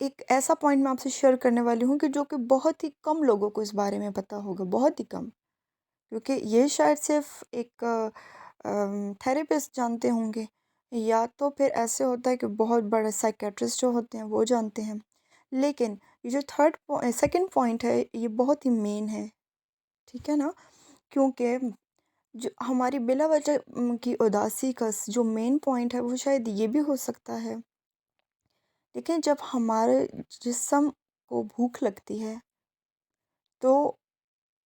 ایک ایسا پوائنٹ میں آپ سے شیئر کرنے والی ہوں کہ جو کہ بہت ہی کم لوگوں کو اس بارے میں پتہ ہوگا، بہت ہی کم، کیونکہ یہ شاید صرف ایک تھیراپسٹ جانتے ہوں گے، یا تو پھر ایسے ہوتا ہے کہ بہت بڑے سائیکیٹرسٹ جو ہوتے ہیں وہ جانتے ہیں، لیکن یہ جو سیکنڈ پوائنٹ ہے یہ بہت ہی مین ہے، ٹھیک ہے نا؟ کیونکہ جو ہماری بلا وجہ کی اداسی کا جو مین پوائنٹ ہے وہ شاید یہ بھی ہو سکتا ہے، لیکن جب ہمارے جسم کو بھوک لگتی ہے تو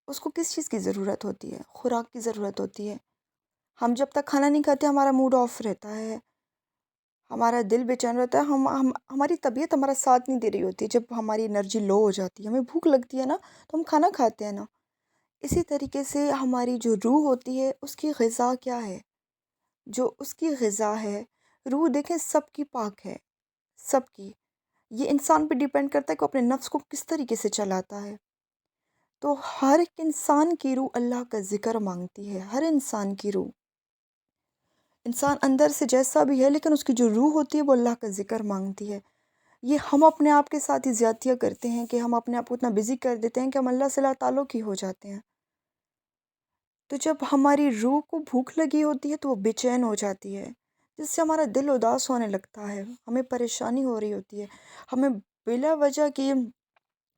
اس کو کس چیز کی ضرورت ہوتی ہے؟ خوراک کی ضرورت ہوتی ہے۔ ہم جب تک کھانا نہیں کھاتے ہمارا موڈ آف رہتا ہے، ہمارا دل بے چین رہتا ہے، ہماری طبیعت ہمارا ساتھ نہیں دے رہی ہوتی ہے، جب ہماری انرجی لو ہو جاتی ہے، ہمیں بھوک لگتی ہے نا تو ہم کھانا کھاتے ہیں نا۔ اسی طریقے سے ہماری جو روح ہوتی ہے اس کی غذا کیا ہے؟ جو اس کی غذا ہے، روح دیکھیں سب کی پاک ہے، سب کی، یہ انسان پہ ڈیپینڈ کرتا ہے کہ وہ اپنے نفس کو کس طریقے سے چلاتا ہے۔ تو ہر ایک انسان کی روح اللہ کا ذکر مانگتی ہے، ہر انسان کی روح، انسان اندر سے جیسا بھی ہے لیکن اس کی جو روح ہوتی ہے وہ اللہ کا ذکر مانگتی ہے۔ یہ ہم اپنے آپ کے ساتھ ہی زیادتیاں کرتے ہیں کہ ہم اپنے آپ کو اتنا بزی کر دیتے ہیں کہ ہم اللہ سے لا تعلق ہی ہو جاتے ہیں۔ تو جب ہماری روح کو بھوک لگی ہوتی ہے تو وہ بے چین ہو جاتی ہے، جس سے ہمارا دل اداس ہونے لگتا ہے، ہمیں پریشانی ہو رہی ہوتی ہے، ہمیں بلا وجہ کی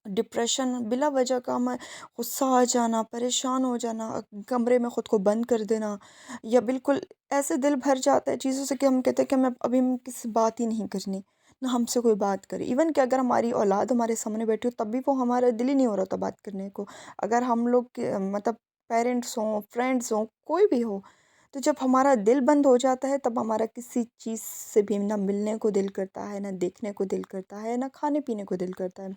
ڈپریشن، بلا وجہ کا ہمیں غصہ آ جانا، پریشان ہو جانا، کمرے میں خود کو بند کر دینا، یا بالکل ایسے دل بھر جاتا ہے چیزوں سے کہ ہم کہتے ہیں کہ ہمیں ابھی کسی بات ہی نہیں کرنی، نہ ہم سے کوئی بات کرے، ایون کہ اگر ہماری اولاد ہمارے سامنے بیٹھی ہو تب بھی وہ ہمارا دل ہی نہیں ہو رہا تھا بات کرنے کو، اگر ہم لوگ مطلب پیرنٹس ہوں، فرینڈس ہوں، کوئی بھی ہو، تو جب ہمارا دل بند ہو جاتا ہے تب ہمارا کسی چیز سے بھی نہ ملنے کو دل کرتا ہے، نہ دیکھنے کو دل کرتا ہے، نہ کھانے پینے کو دل کرتا ہے۔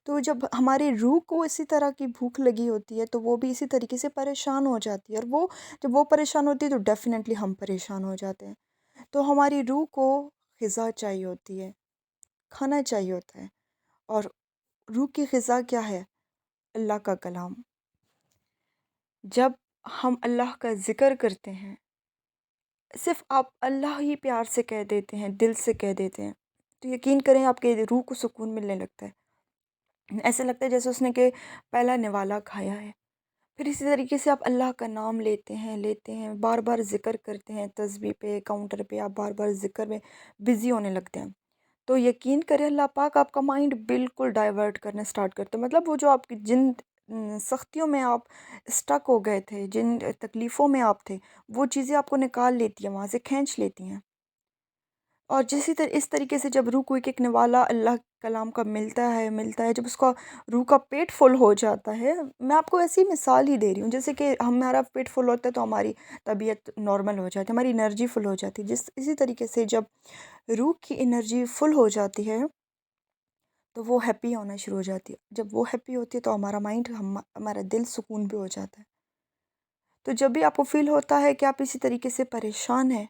تو جب ہماری روح کو اسی طرح کی بھوک لگی ہوتی ہے تو وہ بھی اسی طریقے سے پریشان ہو جاتی ہے، اور وہ جب وہ پریشان ہوتی ہے تو ڈیفینیٹلی ہم پریشان ہو جاتے ہیں۔ تو ہماری روح کو غذا چاہیے ہوتی ہے، کھانا چاہیے ہوتا ہے، اور روح کی غذا کیا ہے؟ اللہ کا کلام۔ جب ہم اللہ کا ذکر کرتے ہیں، صرف آپ اللہ ہی پیار سے کہہ دیتے ہیں، دل سے کہہ دیتے ہیں، تو یقین کریں آپ کے روح کو سکون ملنے لگتا ہے، ایسے لگتا ہے جیسے اس نے کہ پہلا نوالا کھایا ہے۔ پھر اسی طریقے سے آپ اللہ کا نام لیتے ہیں، بار بار ذکر کرتے ہیں، تسبیح پہ، کاؤنٹر پہ آپ بار بار ذکر میں بزی ہونے لگتے ہیں، تو یقین کریں اللہ پاک آپ کا مائنڈ بالکل ڈائیورٹ کرنا سٹارٹ کرتے ہیں، مطلب وہ جو آپ کی جن سختیوں میں آپ اسٹک ہو گئے تھے، جن تکلیفوں میں آپ تھے، وہ چیزیں آپ کو نکال لیتی ہیں، وہاں سے کھینچ لیتی ہیں۔ اور اس طریقے سے جب روح کو ایک ایک نوالا اللہ کلام کا ملتا ہے، جب اس کا روح کا پیٹ فل ہو جاتا ہے، میں آپ کو ایسی مثال ہی دے رہی ہوں جیسے کہ ہمارا پیٹ فل ہوتا ہے تو ہماری طبیعت نارمل ہو جاتی ہے، ہماری انرجی فل ہو جاتی ہے، اسی طریقے سے جب روح کی انرجی فل ہو جاتی ہے تو وہ ہیپی ہونا شروع ہو جاتی ہے، جب وہ ہیپی ہوتی ہے تو ہمارا مائنڈ، ہمارا دل سکون بھی ہو جاتا ہے۔ تو جب بھی آپ کو فیل ہوتا ہے کہ آپ اسی طریقے سے پریشان ہیں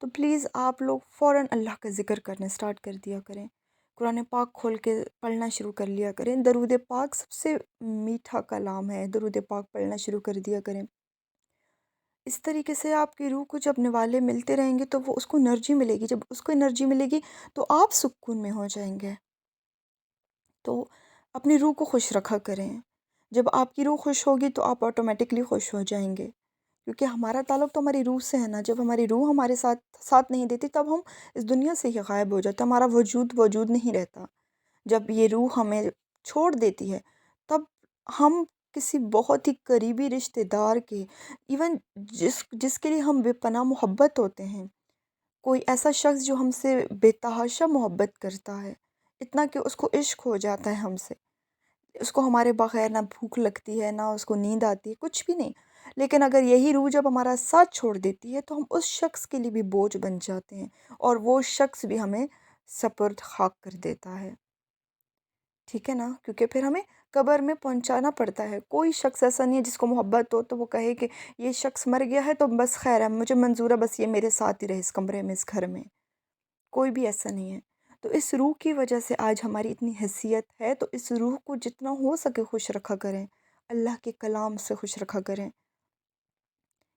تو پلیز آپ لوگ فوراً اللہ کا ذکر کرنا سٹارٹ کر دیا کریں، قرآن پاک کھول کے پڑھنا شروع کر لیا کریں، درود پاک سب سے میٹھا کلام ہے، درود پاک پڑھنا شروع کر دیا کریں۔ اس طریقے سے آپ کی روح کو جب نوالے ملتے رہیں گے تو وہ اس کو انرجی ملے گی، جب اس کو انرجی ملے گی تو آپ سکون میں ہو جائیں گے۔ تو اپنی روح کو خوش رکھا کریں، جب آپ کی روح خوش ہوگی تو آپ آٹومیٹکلی خوش ہو جائیں گے، کیونکہ ہمارا تعلق تو ہماری روح سے ہے نا، جب ہماری روح ہمارے ساتھ نہیں دیتی تب ہم اس دنیا سے ہی غائب ہو جاتے، ہمارا وجود نہیں رہتا۔ جب یہ روح ہمیں چھوڑ دیتی ہے تب ہم کسی بہت ہی قریبی رشتہ دار کے، ایون جس کے لیے ہم بے پناہ محبت ہوتے ہیں، کوئی ایسا شخص جو ہم سے بے تحاشا محبت کرتا ہے، اتنا کہ اس کو عشق ہو جاتا ہے ہم سے، اس کو ہمارے بغیر نہ بھوک لگتی ہے، نہ اس کو نیند آتی ہے، کچھ بھی نہیں، لیکن اگر یہی روح جب ہمارا ساتھ چھوڑ دیتی ہے تو ہم اس شخص کے لیے بھی بوجھ بن جاتے ہیں، اور وہ شخص بھی ہمیں سپرد خاک کر دیتا ہے، ٹھیک ہے نا؟ کیونکہ پھر ہمیں قبر میں پہنچانا پڑتا ہے۔ کوئی شخص ایسا نہیں ہے جس کو محبت ہو تو وہ کہے کہ یہ شخص مر گیا ہے تو بس خیر ہے، مجھے منظور ہے بس یہ میرے ساتھ ہی رہے اس کمرے میں، اس گھر میں، کوئی بھی ایسا نہیں ہے۔ تو اس روح کی وجہ سے آج ہماری اتنی حیثیت ہے، تو اس روح کو جتنا ہو سکے خوش رکھا کریں، اللہ کے کلام سے خوش رکھا کریں،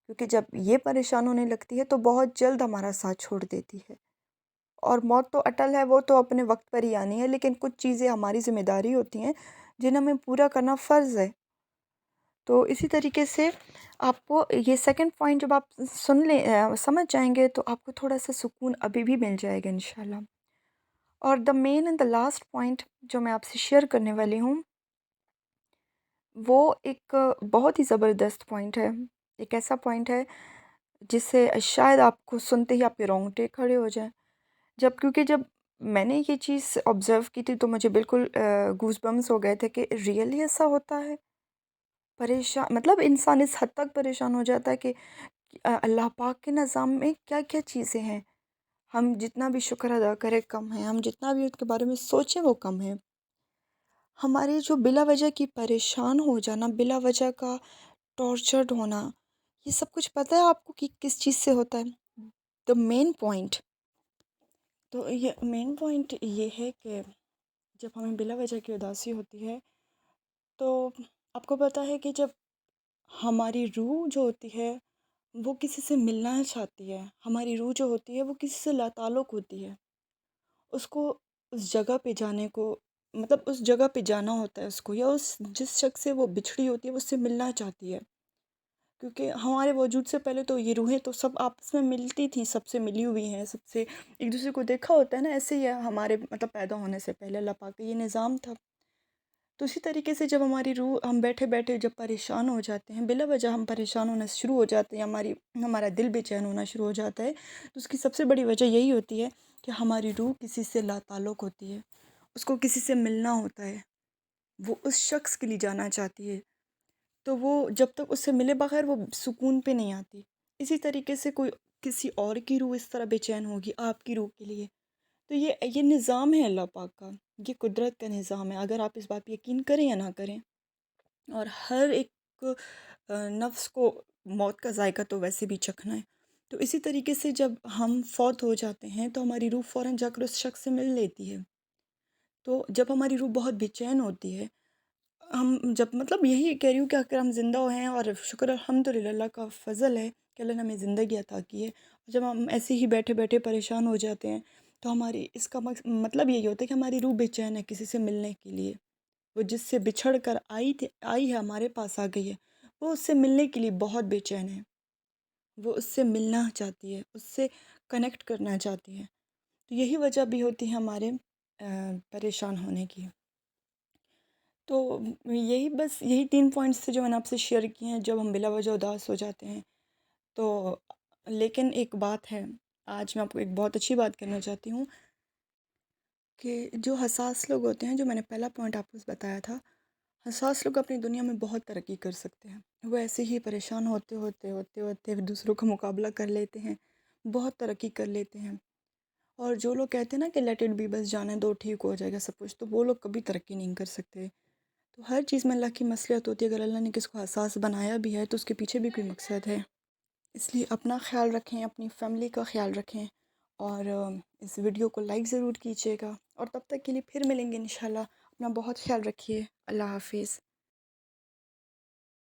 کیونکہ جب یہ پریشان ہونے لگتی ہے تو بہت جلد ہمارا ساتھ چھوڑ دیتی ہے، اور موت تو اٹل ہے، وہ تو اپنے وقت پر ہی آنی ہے، لیکن کچھ چیزیں ہماری ذمہ داری ہوتی ہیں جنہیں ہمیں پورا کرنا فرض ہے۔ تو اسی طریقے سے آپ کو یہ سیکنڈ پوائنٹ جب آپ سمجھ جائیں گے تو آپ کو تھوڑا سا سکون ابھی بھی مل جائے گا انشاءاللہ۔ اور دا مین اینڈ دا لاسٹ پوائنٹ جو میں آپ سے شیئر کرنے والی ہوں، وہ ایک بہت ہی زبردست پوائنٹ ہے، ایک ایسا پوائنٹ ہے جس سے شاید آپ کو سنتے ہی آپ کے رونگٹے کھڑے ہو جائیں۔ کیونکہ جب میں نے یہ چیز آبزرو کی تھی تو مجھے بالکل گوز بمس ہو گئے تھے کہ ریئلی ایسا ہوتا ہے۔ پریشان مطلب انسان اس حد تک پریشان ہو جاتا ہے کہ اللہ پاک کے نظام میں کیا کیا چیزیں ہیں، ہم جتنا بھی شکر ادا کریں کم ہے، ہم جتنا بھی اس کے بارے میں سوچیں وہ کم ہے۔ ہمارے جو بلا وجہ کی پریشان ہو جانا، بلا وجہ کا ٹارچرڈ ہونا، یہ سب کچھ پتہ ہے آپ کو کہ کس چیز سے ہوتا ہے؟ دا مین پوائنٹ، تو یہ مین پوائنٹ یہ ہے کہ جب ہمیں بلا وجہ کی اداسی ہوتی ہے تو آپ کو پتہ ہے کہ جب ہماری روح جو ہوتی ہے وہ کسی سے ملنا چاہتی ہے، ہماری روح جو ہوتی ہے وہ کسی سے لاتعلق ہوتی ہے، اس کو اس جگہ پہ جانے کو، مطلب اس جگہ پہ جانا ہوتا ہے اس کو، یا اس جس شخص سے وہ بچھڑی ہوتی ہے وہ اس سے ملنا چاہتی ہے، کیونکہ ہمارے وجود سے پہلے تو یہ روحیں تو سب آپس میں ملتی تھیں، سب سے ملی ہوئی ہیں، سب سے ایک دوسرے کو دیکھا ہوتا ہے نا، ایسے ہی ہے ہمارے مطلب پیدا ہونے سے پہلے اللہ پاک کا یہ نظام تھا۔ تو اسی طریقے سے جب ہماری روح، ہم بیٹھے بیٹھے جب پریشان ہو جاتے ہیں، بلا وجہ ہم پریشان ہونا شروع ہو جاتے ہیں، ہمارا دل بے چین ہونا شروع ہو جاتا ہے، تو اس کی سب سے بڑی وجہ یہی ہوتی ہے کہ ہماری روح کسی سے لاتعلق ہوتی ہے، اس کو کسی سے ملنا ہوتا ہے، وہ اس شخص کے لیے جانا چاہتی ہے، تو وہ جب تک اس سے ملے بغیر وہ سکون پہ نہیں آتی۔ اسی طریقے سے کوئی کسی اور کی روح اس طرح بے چین ہوگی آپ کی روح کے لیے، تو یہ نظام ہے اللہ پاک کا، یہ قدرت کا نظام ہے، اگر آپ اس بات پہ یقین کریں یا نہ کریں۔ اور ہر ایک نفس کو موت کا ذائقہ تو ویسے بھی چکھنا ہے، تو اسی طریقے سے جب ہم فوت ہو جاتے ہیں تو ہماری روح فوراً جا کر اس شخص سے مل لیتی ہے، تو جب ہماری روح بہت بے چین ہوتی ہے، ہم جب مطلب یہی کہہ رہی ہوں کہ اگر ہم زندہ ہیں، اور شکر الحمدللہ اللہ کا فضل ہے کہ اللہ نے ہمیں زندگی عطا کی ہے، اور جب ہم ایسے ہی بیٹھے بیٹھے پریشان ہو جاتے ہیں تو ہماری اس کا مطلب یہی ہوتا ہے کہ ہماری روح بے چین ہے کسی سے ملنے کے لیے، وہ جس سے بچھڑ کر آئی ہے، ہمارے پاس آ گئی ہے، وہ اس سے ملنے کے لیے بہت بے چین ہے، وہ اس سے ملنا چاہتی ہے، اس سے کنیکٹ کرنا چاہتی ہے، تو یہی وجہ بھی ہوتی ہے ہمارے پریشان ہونے کی۔ تو یہی 3 پوائنٹس تھے جو میں نے آپ سے شیئر کیے ہیں جب ہم بلا وجہ اداس ہو جاتے ہیں۔ تو لیکن ایک بات ہے، آج میں آپ کو ایک بہت اچھی بات کرنا چاہتی ہوں کہ جو حساس لوگ ہوتے ہیں، جو میں نے پہلا پوائنٹ آپ کو بتایا تھا، حساس لوگ اپنی دنیا میں بہت ترقی کر سکتے ہیں، وہ ایسے ہی پریشان ہوتے ہوتے ہوتے ہوتے دوسروں کا مقابلہ کر لیتے ہیں، بہت ترقی کر لیتے ہیں، اور جو لوگ کہتے ہیں نا کہ لیٹ اٹ بی، بس جانے دو ٹھیک ہو جائے گا سب کچھ، تو وہ لوگ کبھی ترقی نہیں کر سکتے۔ تو ہر چیز میں اللہ کی مصلحت ہوتی ہے، اگر اللہ نے کس کو حساس بنایا بھی ہے تو اس کے پیچھے بھی کوئی مقصد ہے، اس لیے اپنا خیال رکھیں، اپنی فیملی کا خیال رکھیں، اور اس ویڈیو کو لائک ضرور کیجیے گا، اور تب تک کے لیے پھر ملیں گے انشاءاللہ، اپنا بہت خیال رکھیے، اللہ حافظ۔